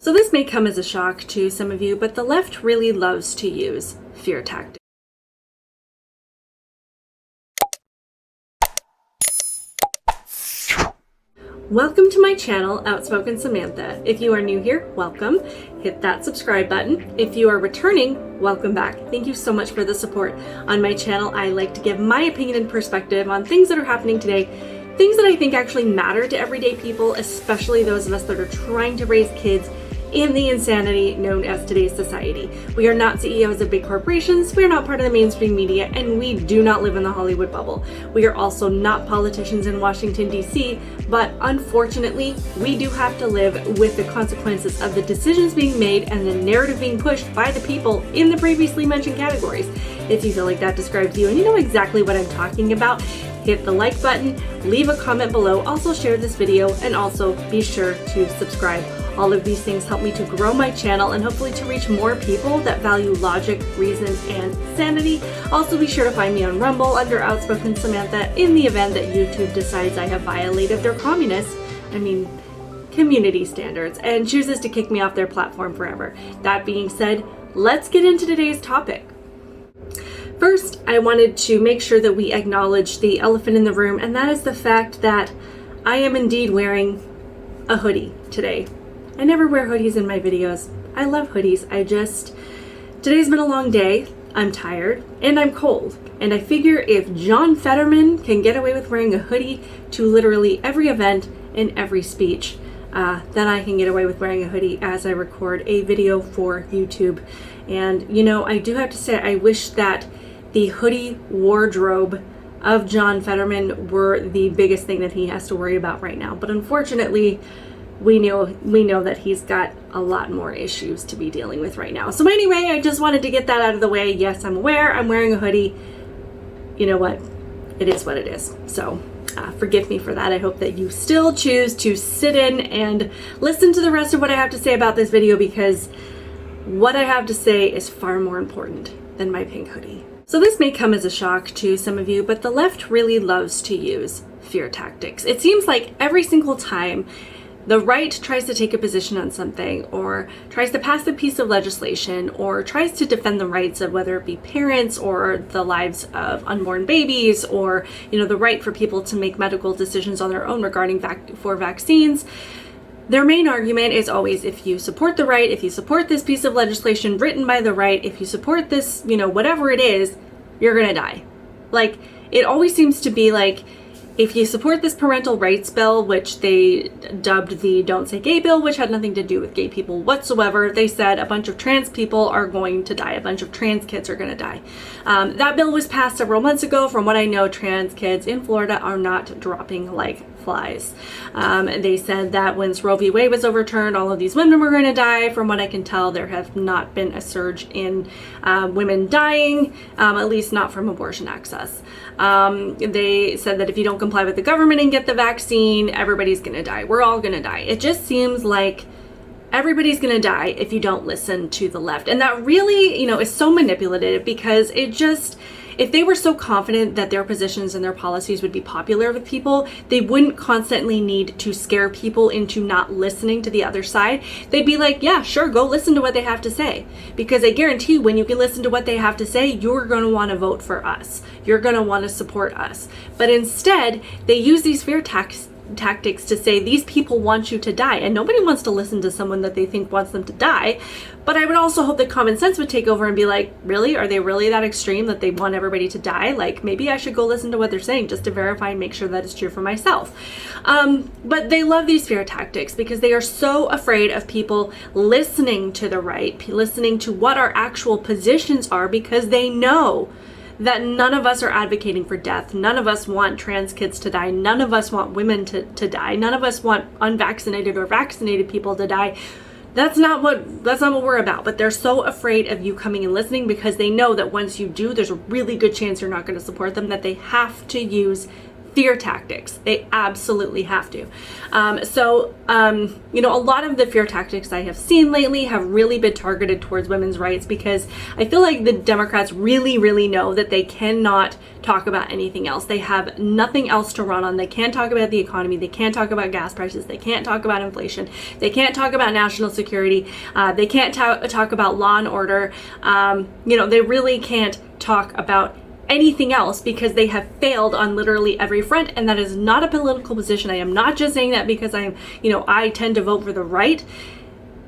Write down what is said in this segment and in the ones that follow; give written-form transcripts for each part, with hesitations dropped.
So this may come as a shock to some of you, but the left really loves to use fear tactics. Welcome to my channel, Outspoken Samantha. If you are new here, welcome. Hit that subscribe button. If you are returning, welcome back. Thank you so much for the support. On my channel, I like to give my opinion and perspective on things that are happening today, things that I think actually matter to everyday people, especially those of us that are trying to raise kids in the insanity known as today's society. We are not CEOs of big corporations, we are not part of the mainstream media, and we do not live in the Hollywood bubble. We are also not politicians in Washington, D.C., but unfortunately, we do have to live with the consequences of the decisions being made and the narrative being pushed by the people in the previously mentioned categories. If you feel like that describes you and you know exactly what I'm talking about, hit the like button, leave a comment below, also share this video, and also be sure to subscribe. All of these things help me to grow my channel and hopefully to reach more people that value logic, reason, and sanity. Also be sure to find me on Rumble under Outspoken Samantha in the event that YouTube decides I have violated their community standards and chooses to kick me off their platform forever. That being said, let's get into today's topic. First, I wanted to make sure that we acknowledge the elephant in the room, and that is the fact that I am indeed wearing a hoodie today. I never wear hoodies in my videos. I love hoodies. Today's been a long day. I'm tired and I'm cold. And I figure if John Fetterman can get away with wearing a hoodie to literally every event and every speech, then I can get away with wearing a hoodie as I record a video for YouTube. And you know, I do have to say, I wish that the hoodie wardrobe of John Fetterman were the biggest thing that he has to worry about right now. But unfortunately, we know that he's got a lot more issues to be dealing with right now. So anyway, I just wanted to get that out of the way. Yes, I'm aware I'm wearing a hoodie. You know what? It is what it is. So forgive me for that. I hope that you still choose to sit in and listen to the rest of what I have to say about this video, because what I have to say is far more important than my pink hoodie. So this may come as a shock to some of you, but the left really loves to use fear tactics. It seems like every single time the right tries to take a position on something, or tries to pass a piece of legislation, or tries to defend the rights of whether it be parents or the lives of unborn babies, or the right for people to make medical decisions on their own regarding vaccines, their main argument is always, if you support the right, if you support this piece of legislation written by the right, if you support this, whatever it is, you're gonna die. Like, it always seems to be like, if you support this parental rights bill, which they dubbed the Don't Say Gay bill, which had nothing to do with gay people whatsoever, they said a bunch of trans people are going to die. A bunch of trans kids are going to die. That bill was passed several months ago. From what I know, trans kids in Florida are not dropping like flies. They said that when Roe v. Wade was overturned, all of these women were going to die. From what I can tell, there have not been a surge in women dying, at least not from abortion access. They said that if you don't comply with the government and get the vaccine, everybody's going to die. We're all going to die. It just seems like everybody's going to die if you don't listen to the left. And that really, is so manipulative, because if they were so confident that their positions and their policies would be popular with people, they wouldn't constantly need to scare people into not listening to the other side. They'd be like, yeah, sure, go listen to what they have to say. Because I guarantee you, when you can listen to what they have to say, you're going to want to vote for us. You're going to want to support us. But instead, they use these fear tactics to say these people want you to die, and nobody wants to listen to someone that they think wants them to die. But I would also hope that common sense would take over and be like, really, are they really that extreme that they want everybody to die? Like, maybe I should go listen to what they're saying just to verify and make sure that it's true for myself. But they love these fear tactics because they are so afraid of people listening to the right, listening to what our actual positions are, because they know that none of us are advocating for death. None of us want trans kids to die. None of us want women to die. None of us want unvaccinated or vaccinated people to die. That's not what we're about. But they're so afraid of you coming and listening, because they know that once you do, there's a really good chance you're not going to support them, that they have to use fear tactics. They absolutely have to. A lot of the fear tactics I have seen lately have really been targeted towards women's rights, because I feel like the Democrats really, really know that they cannot talk about anything else. They have nothing else to run on. They can't talk about the economy. They can't talk about gas prices. They can't talk about inflation. They can't talk about national security. They can't talk about law and order. They really can't talk about anything else, because they have failed on literally every front. And that is not a political position. I am not just saying that because I tend to vote for the right.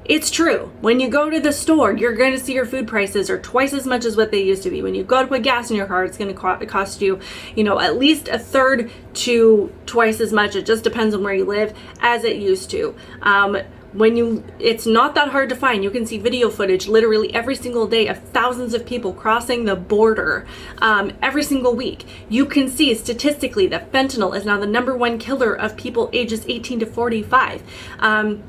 It's true. When you go to the store, you're going to see your food prices are twice as much as what they used to be. When you go to put gas in your car, it's going to cost you, at least a third to twice as much. It just depends on where you live, as it used to. It's not that hard to find. You can see video footage literally every single day of thousands of people crossing the border every single week. You can see statistically that fentanyl is now the #1 killer of people ages 18 to 45.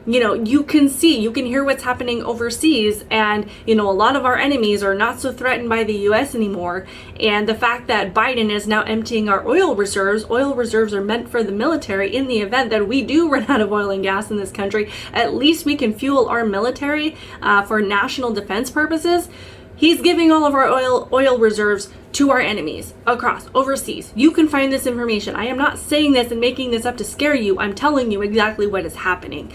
You can hear what's happening overseas, and a lot of our enemies are not so threatened by the US anymore. And the fact that Biden is now emptying our oil reserves are meant for the military in the event that we do run out of oil and gas in this country. At least we can fuel our military for national defense purposes. He's giving all of our oil reserves to our enemies across overseas. You can find this information. I am not saying this and making this up to scare you. I'm telling you exactly what is happening.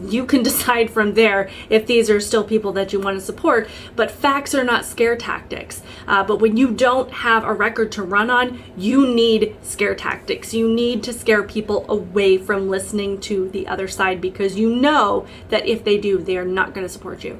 You can decide from there if these are still people that you want to support, but facts are not scare tactics. But when you don't have a record to run on, you need scare tactics. You need to scare people away from listening to the other side, because you know that if they do, they are not going to support you.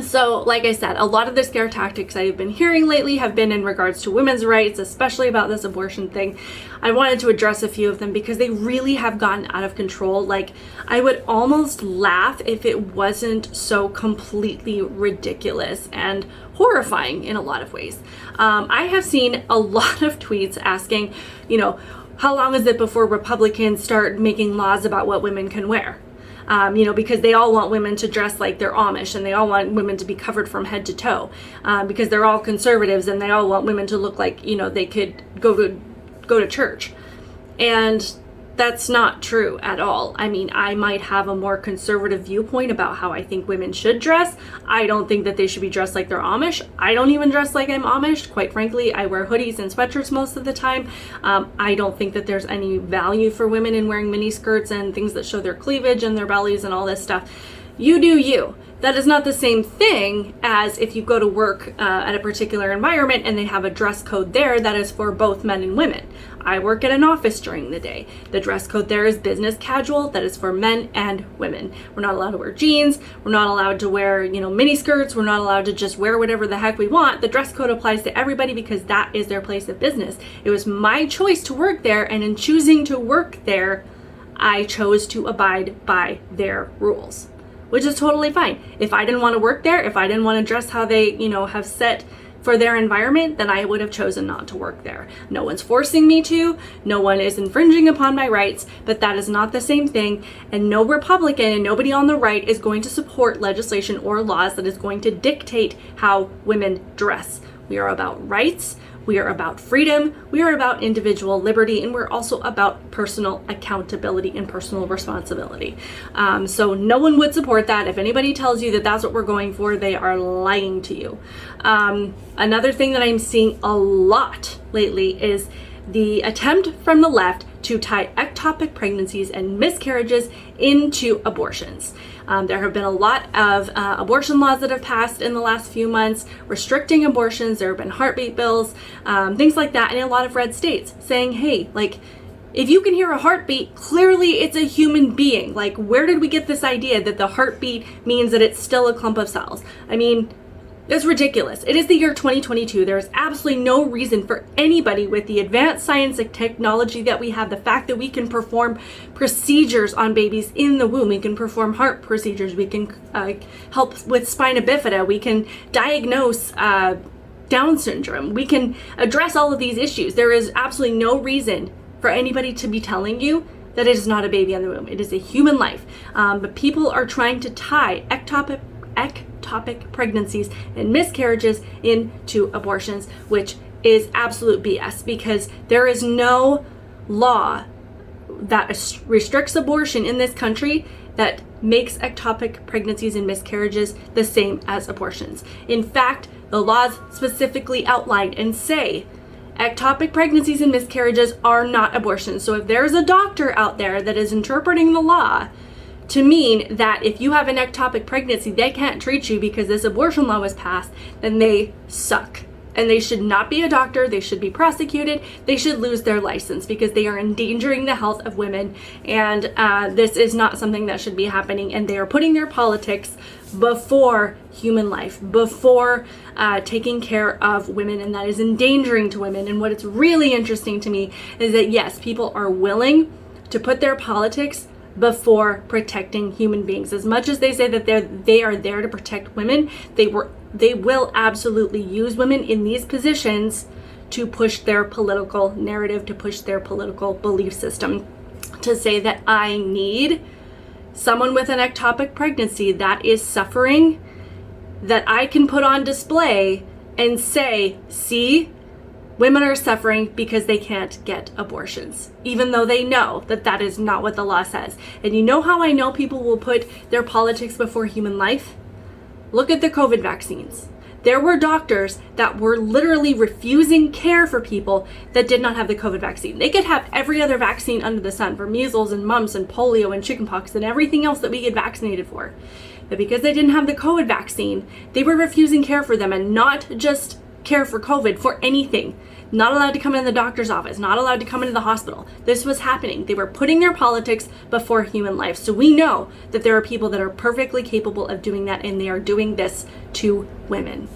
So, like I said, a lot of the scare tactics I've been hearing lately have been in regards to women's rights, especially about this abortion thing. I wanted to address a few of them because they really have gotten out of control. Like, I would almost laugh if it wasn't so completely ridiculous and horrifying in a lot of ways. I have seen a lot of tweets asking, how long is it before Republicans start making laws about what women can wear? Because they all want women to dress like they're Amish, and they all want women to be covered from head to toe, because they're all conservatives, and they all want women to look like, they could go to church. And that's not true at all. I mean, I might have a more conservative viewpoint about how I think women should dress. I don't think that they should be dressed like they're Amish. I don't even dress like I'm Amish. Quite frankly, I wear hoodies and sweatshirts most of the time. I don't think that there's any value for women in wearing mini skirts and things that show their cleavage and their bellies and all this stuff. You do you. That is not the same thing as if you go to work at a particular environment and they have a dress code there that is for both men and women. I work at an office during the day. The dress code there is business casual. That is for men and women. We're not allowed to wear jeans. We're not allowed to wear, mini skirts. We're not allowed to just wear whatever the heck we want. The dress code applies to everybody because that is their place of business. It was my choice to work there, and in choosing to work there, I chose to abide by their rules, which is totally fine. If I didn't want to work there, if I didn't want to dress how they, have set for their environment, then I would have chosen not to work there. No one's forcing me to, no one is infringing upon my rights, but that is not the same thing. And no Republican and nobody on the right is going to support legislation or laws that is going to dictate how women dress. We are about rights. We are about freedom, we are about individual liberty, and we're also about personal accountability and personal responsibility. So no one would support that. If anybody tells you that that's what we're going for, they are lying to you. Another thing that I'm seeing a lot lately is the attempt from the left to tie ectopic pregnancies and miscarriages into abortions. There have been a lot of abortion laws that have passed in the last few months restricting abortions. There have been heartbeat bills, things like that in a lot of red states saying, hey, if you can hear a heartbeat, clearly it's a human being. Where did we get this idea that the heartbeat means that it's still a clump of cells? I mean, it's ridiculous. It is the year 2022. There is absolutely no reason for anybody with the advanced science and technology that we have, the fact that we can perform procedures on babies in the womb, we can perform heart procedures, we can help with spina bifida, we can diagnose Down syndrome, we can address all of these issues. There is absolutely no reason for anybody to be telling you that it is not a baby in the womb. It is a human life. But people are trying to tie ectopic pregnancies and miscarriages into abortions, which is absolute BS, because there is no law that restricts abortion in this country that makes ectopic pregnancies and miscarriages the same as abortions. In fact, the laws specifically outline and say ectopic pregnancies and miscarriages are not abortions. So if there's a doctor out there that is interpreting the law to mean that if you have an ectopic pregnancy, they can't treat you because this abortion law was passed, then they suck. And they should not be a doctor. They should be prosecuted. They should lose their license because they are endangering the health of women. And this is not something that should be happening. And they are putting their politics before human life, before taking care of women. And that is endangering to women. And what is really interesting to me is that, yes, people are willing to put their politics before protecting human beings. As much as they say that they are there to protect women, they will absolutely use women in these positions to push their political narrative, to push their political belief system, to say that I need someone with an ectopic pregnancy that is suffering, that I can put on display and say, see, women are suffering because they can't get abortions, even though they know that that is not what the law says. And you know how I know people will put their politics before human life? Look at the COVID vaccines. There were doctors that were literally refusing care for people that did not have the COVID vaccine. They could have every other vaccine under the sun for measles and mumps and polio and chickenpox and everything else that we get vaccinated for. But because they didn't have the COVID vaccine, they were refusing care for them, and not just care for COVID, for anything. Not allowed to come in the doctor's office, not allowed to come into the hospital. This was happening. They were putting their politics before human life. So we know that there are people that are perfectly capable of doing that, and they are doing this to women.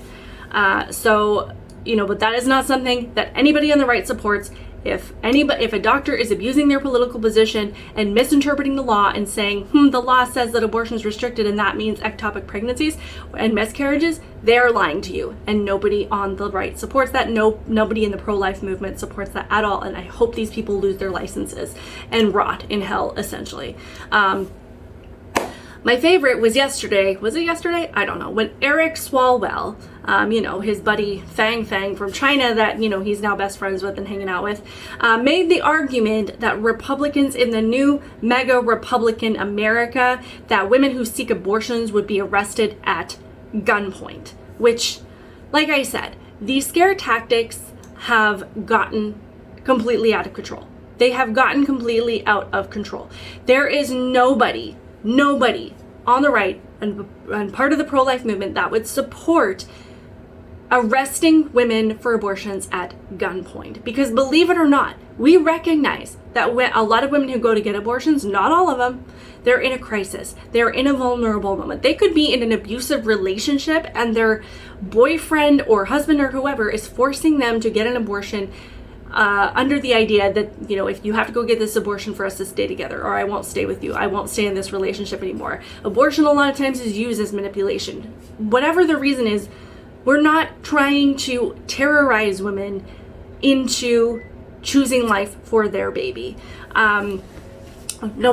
But that is not something that anybody on the right supports. If a doctor is abusing their political position and misinterpreting the law and saying, the law says that abortion is restricted and that means ectopic pregnancies and miscarriages, they are lying to you. And nobody on the right supports that. Nobody in the pro-life movement supports that at all. And I hope these people lose their licenses and rot in hell, essentially. My favorite was yesterday. Was it yesterday? I don't know. When Eric Swalwell, his buddy Fang from China that, he's now best friends with and hanging out with, made the argument that Republicans in the new mega Republican America, that women who seek abortions would be arrested at gunpoint, which, like I said, these scare tactics have gotten completely out of control. They have gotten completely out of control. There is nobody on the right and part of the pro-life movement that would support arresting women for abortions at gunpoint. Because believe it or not, we recognize that when a lot of women who go to get abortions, not all of them, they're in a crisis. They're in a vulnerable moment. They could be in an abusive relationship and their boyfriend or husband or whoever is forcing them to get an abortion under the idea that, if you have to go get this abortion for us to stay together, or I won't stay with you, I won't stay in this relationship anymore. Abortion a lot of times is used as manipulation. Whatever the reason is, we're not trying to terrorize women into choosing life for their baby. No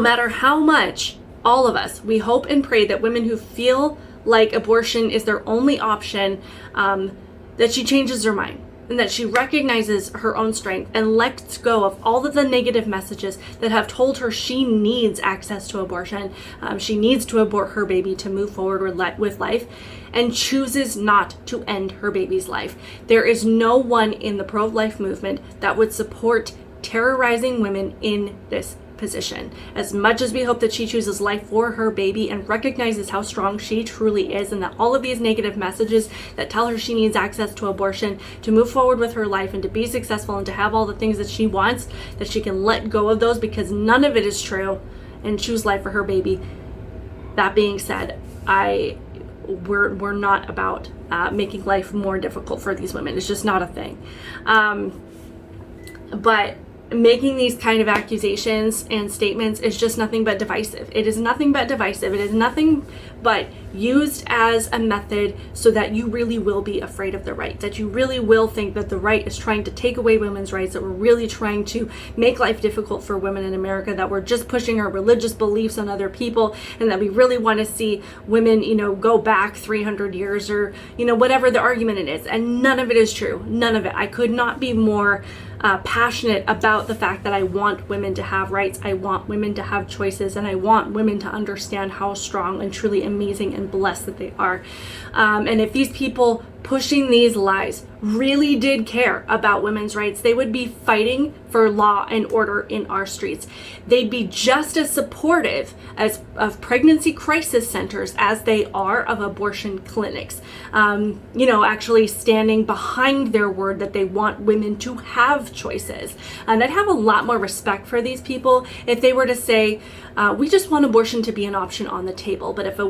matter how much, all of us, we hope and pray that women who feel like abortion is their only option, that she changes her mind, and that she recognizes her own strength and lets go of all of the negative messages that have told her she needs access to abortion. She needs to abort her baby to move forward with life, and chooses not to end her baby's life. There is no one in the pro-life movement that would support terrorizing women in this position. As much as we hope that she chooses life for her baby and recognizes how strong she truly is, and that all of these negative messages that tell her she needs access to abortion to move forward with her life and to be successful and to have all the things that she wants, that she can let go of those because none of it is true and choose life for her baby. That being said, we're not about making life more difficult for these women. It's just not a thing. But making these kind of accusations and statements is just nothing but divisive. It is nothing but divisive. It is nothing but used as a method so that you really will be afraid of the right, that you really will think that the right is trying to take away women's rights, that we're really trying to make life difficult for women in America, that we're just pushing our religious beliefs on other people, and that we really want to see women, go back 300 years or, whatever the argument it is. And none of it is true. None of it. I could not be more passionate about the fact that I want women to have rights, I want women to have choices, and I want women to understand how strong and truly amazing and blessed that they are. And if these people pushing these lies really did care about women's rights, they would be fighting for law and order in our streets. They'd be just as supportive of pregnancy crisis centers as they are of abortion clinics. Actually standing behind their word that they want women to have choices. And I'd have a lot more respect for these people if they were to say, we just want abortion to be an option on the table. But if a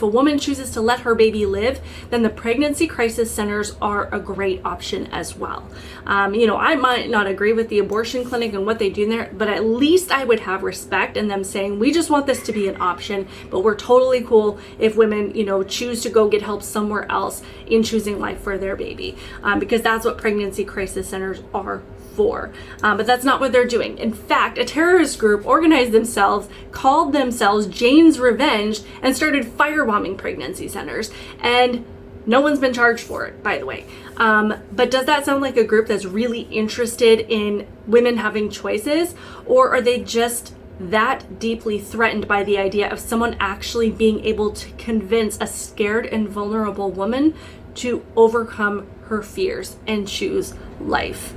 woman chooses to let her baby live, then the pregnancy crisis centers are a great option as well. I might not agree with the abortion clinic and what they do there, but at least I would have respect in them saying, we just want this to be an option, but we're totally cool if women, choose to go get help somewhere else in choosing life for their baby, because that's what pregnancy crisis centers are for. But that's not what they're doing. In fact, a terrorist group organized themselves, called themselves Jane's Revenge, and started firebombing pregnancy centers. And no one's been charged for it, by the way. But does that sound like a group that's really interested in women having choices? Or are they just that deeply threatened by the idea of someone actually being able to convince a scared and vulnerable woman to overcome her fears and choose life?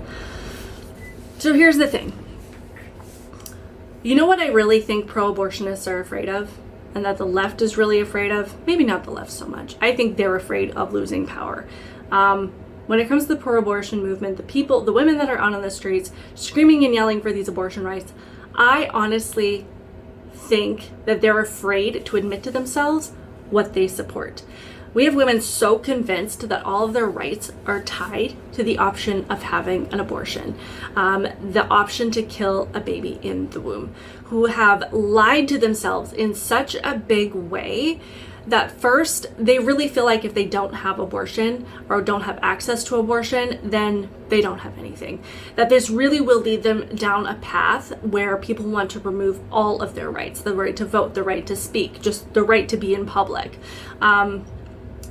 So here's the thing. You know what I really think pro-abortionists are afraid of? And that the left is really afraid of? Maybe not the left so much. I think they're afraid of losing power. When it comes to the pro-abortion movement, the women that are out on the streets screaming and yelling for these abortion rights, I honestly think that they're afraid to admit to themselves what they support. We have women so convinced that all of their rights are tied to the option of having an abortion, the option to kill a baby in the womb, who have lied to themselves in such a big way that first they really feel like if they don't have abortion or don't have access to abortion, then they don't have anything. That this really will lead them down a path where people want to remove all of their rights, the right to vote, the right to speak, just the right to be in public.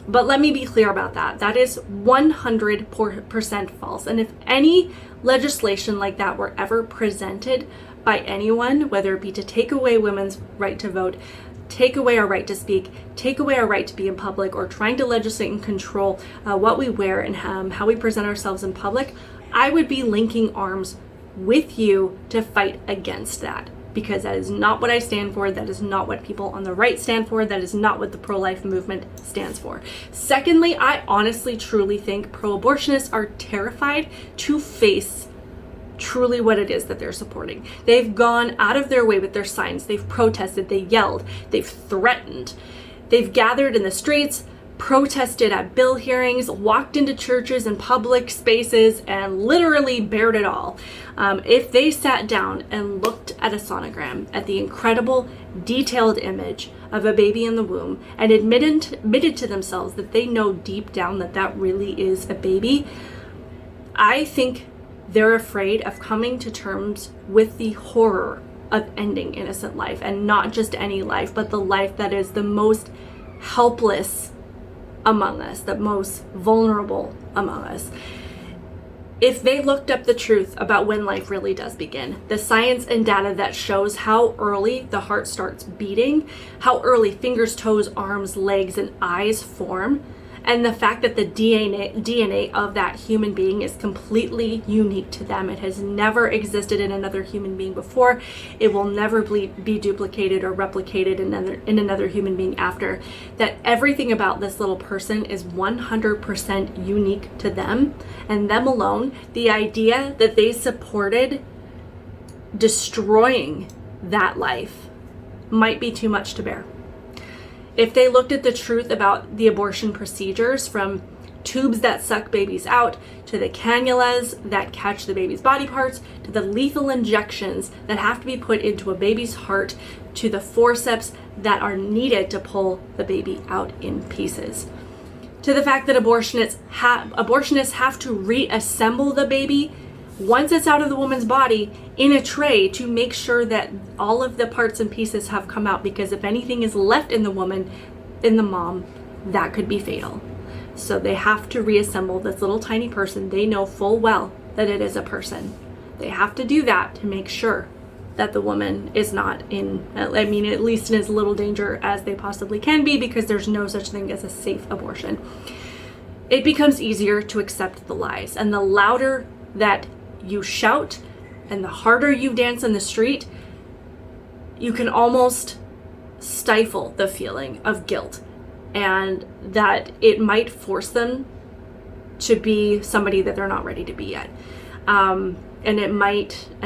But let me be clear about that. That is 100% false. And if any legislation like that were ever presented by anyone, whether it be to take away women's right to vote, take away our right to speak, take away our right to be in public, or trying to legislate and control what we wear and how we present ourselves in public, I would be linking arms with you to fight against that. Because that is not what I stand for. That is not what people on the right stand for. That is not what the pro-life movement stands for. Secondly, I honestly, truly think pro-abortionists are terrified to face truly what it is that they're supporting. They've gone out of their way with their signs. They've protested, they yelled, they've threatened. They've gathered in the streets, protested at bill hearings, walked into churches and public spaces, and literally bared it all. If they sat down and looked at a sonogram, at the incredible detailed image of a baby in the womb, and admitted to themselves that they know deep down that that really is a baby, I think they're afraid of coming to terms with the horror of ending innocent life, and not just any life, but the life that is the most helpless among us, the most vulnerable among us. If they looked up the truth about when life really does begin, the science and data that shows how early the heart starts beating, how early fingers, toes, arms, legs, and eyes form, and the fact that the DNA of that human being is completely unique to them. It has never existed in another human being before. It will never be duplicated or replicated in another human being after. That everything about this little person is 100% unique to them and them alone. The idea that they supported destroying that life might be too much to bear. If they looked at the truth about the abortion procedures from tubes that suck babies out, to the cannulas that catch the baby's body parts, to the lethal injections that have to be put into a baby's heart, to the forceps that are needed to pull the baby out in pieces, to the fact that abortionists have to reassemble the baby once it's out of the woman's body in a tray to make sure that all of the parts and pieces have come out, because if anything is left in the woman, in the mom, that could be fatal. So they have to reassemble this little tiny person. They know full well that it is a person. They have to do that to make sure that the woman is not at least in as little danger as they possibly can be, because there's no such thing as a safe abortion. It becomes easier to accept the lies, and the louder that you shout and the harder you dance in the street, you can almost stifle the feeling of guilt, and that it might force them to be somebody that they're not ready to be yet. And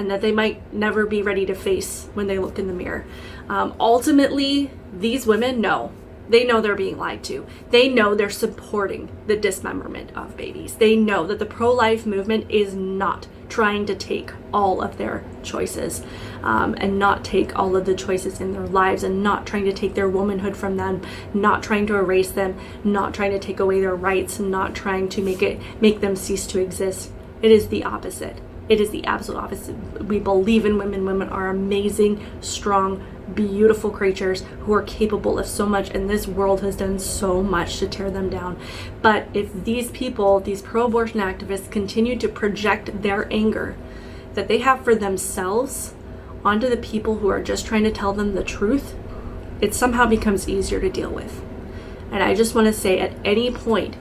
that they might never be ready to face when they look in the mirror. Ultimately, these women know. They know they're being lied to. They know they're supporting the dismemberment of babies. They know that the pro-life movement is not trying to take all of their choices, and not take all of the choices in their lives, and not trying to take their womanhood from them, not trying to erase them, not trying to take away their rights, not trying to make them cease to exist. It is the opposite. It is the absolute opposite. We believe in women. Women are amazing, strong, beautiful creatures who are capable of so much, and this world has done so much to tear them down. But if these people, these pro-abortion activists, continue to project their anger that they have for themselves onto the people who are just trying to tell them the truth, it somehow becomes easier to deal with. And I just want to say, at any point,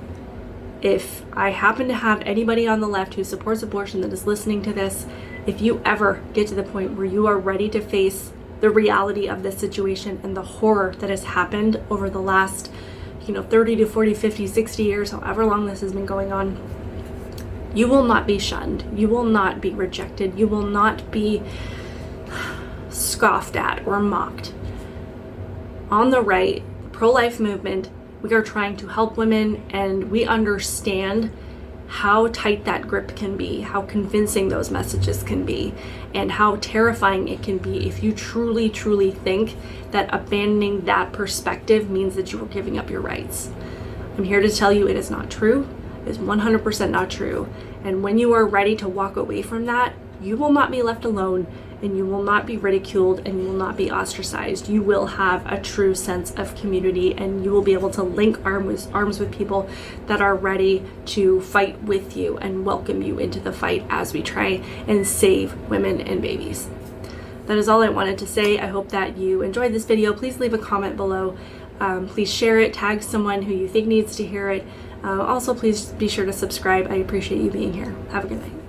if I happen to have anybody on the left who supports abortion that is listening to this, if you ever get to the point where you are ready to face the reality of this situation and the horror that has happened over the last 30 to 40, 50, 60 years, however long this has been going on, you will not be shunned. You will not be rejected. You will not be scoffed at or mocked. On the right, pro-life movement, we are trying to help women, and we understand how tight that grip can be, how convincing those messages can be, and how terrifying it can be if you truly, truly think that abandoning that perspective means that you are giving up your rights. I'm here to tell you it is not true. It is 100% not true. And when you are ready to walk away from that, you will not be left alone, and you will not be ridiculed, and you will not be ostracized. You will have a true sense of community, and you will be able to link arms with people that are ready to fight with you and welcome you into the fight as we try and save women and babies. That is all I wanted to say. I hope that you enjoyed this video. Please leave a comment below. Please share it, tag someone who you think needs to hear it. Also, please be sure to subscribe. I appreciate you being here. Have a good night.